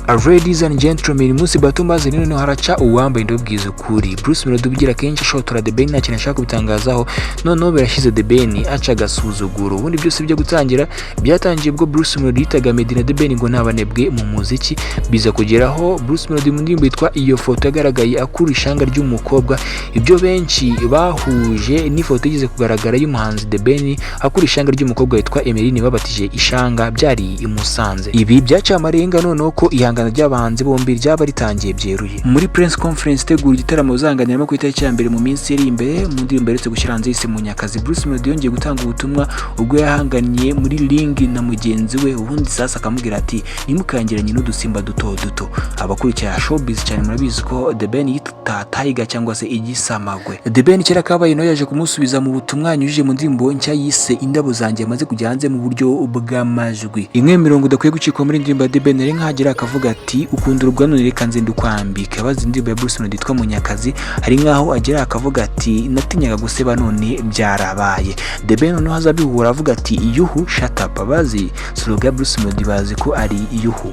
Ladies and gentlemen, musi bato maze none haraca uwambaye ndobwiza ukuri. Bruce Melodie ubigira kenshi shotora TheBen nta kintu ashaka kubitangazaho, none birashize TheBen aca agasuzuguro. Ubundi byose bijya gutangira byatangiye ubwo Bruce Melodie yitaga Medina TheBen ngo nabanebwe mu muziki, biza kugeraho Bruce Melodie mu ndirimbo yitwa iyo foto yagaragaye akura ishanga ry'umukobwa. Ibyo benshi bahuje n'ifoto igize kugaragara y'umuhanzi TheBen akura ishanga ry'umukobwa yitwa Emeline babatije ishanga byari i Musanze. Ibi byaca amarenga none ko ihangana ry'abahanzi bombi ryaba ritangiye byeruye. Muri press conference tegura igitaramo uzanganiramo ku itariki ya mbere mu minsi iri imbere mu ndirimbo yeretse gushyira hanze yise Munyakazi, Bruce Melodie yongeye gutanga ubutumwa ubwo yahanganiye muri ring na mugenzi we, ubundi sasa akamubwira ati nimukangiranye n'udusimba duto duto. Abakurikira showbiz cyane murabizi ko TheBen yita Tiger cyangwa se igisamagwe. TheBen kera kabaye no yaje kumusubiza mu butumwa yanyujije mu ndirimbo nshya yise Indabo zanjye amaze kujya hanze mu buryo bw'amajwi. Imwe mirongo udakwiye gucikwa muri indirimbo ya TheBen ari nkagira akavuga ati ukunda urugano reka nze ndukwambika. Bazi indirimbo ya Bruce Melodie yitwa Munyakazi hari nkaho agira akavuga ati natinyaga guseba none byarabaye. TheBen no hazabihura avuga ati yuhu shut up. Bazi slogan ya Bruce Melodie bazi ko ari yuhu.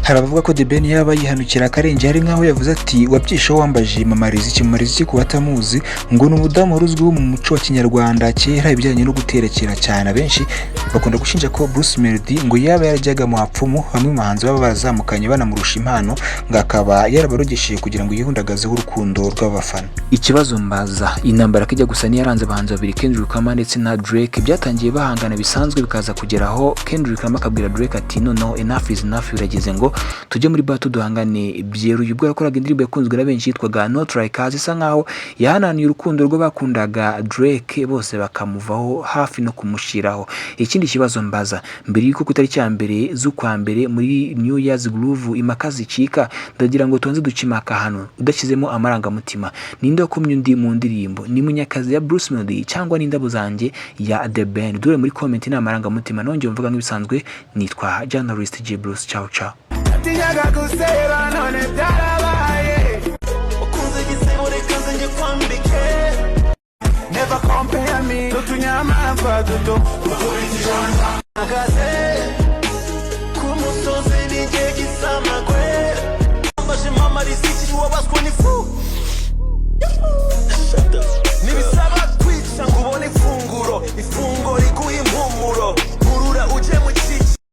Haravuga ko TheBen yaba yihanukira akarenge hari nkaho yavuze ati wabyisho wambaje mama Riziki ku batamuzi ngo ni umudamu ruzwiho mu muco wa Kinyarwanda kera ibijyanye no guterekera cyane. Abenshi bakunda gushinja ko Bruce Melodie ngo yaba yarajyaga mu hapfumu bamwe mu bahanzi baba barazamukanye banamurusha impano ngo akaba yarabarogesheje kugira ngo yihundagazeho urukundo rw'abafana. Ikibazo mbaza intambara kijya gusa niyaranze abahanzi babiri Kendrick ndetse na Dreke byatangiye bahangana bisanzwe bikaza kugeraho Kendrick akabwira Dreke ati no enough is enough urageze ngo tujye muri bato duhangane byeruye. Ubwo yakoraga indirimbo yakunzwe na benshi yitwaga Not Like Us isa nkaho yahananiye urukundo rwo bakundaga Drake bose bakamuvaho hafi no kumushiraho. Ikindi kibazo mbaza mbere yuko kutari cya mbere z'ukwa mbere muri New Year's Groove imakazi cika ndagira ngo tonze ducimaka hano udashyizemo amarangamutima ninde wakomye undi mu ndirimbo ni Munyakazi ya Bruce Melodie cyangwa n'Indabo zanjye ya TheBen. Dore muri comment na amarangamutima nongeye mvuga nk'ibisanzwe nitwa journalist J Bruce. Ciao ciao. Tinyaga kuseba none byarabaye ukunze igisebo reka nje kwambike never compare me tutunyama duto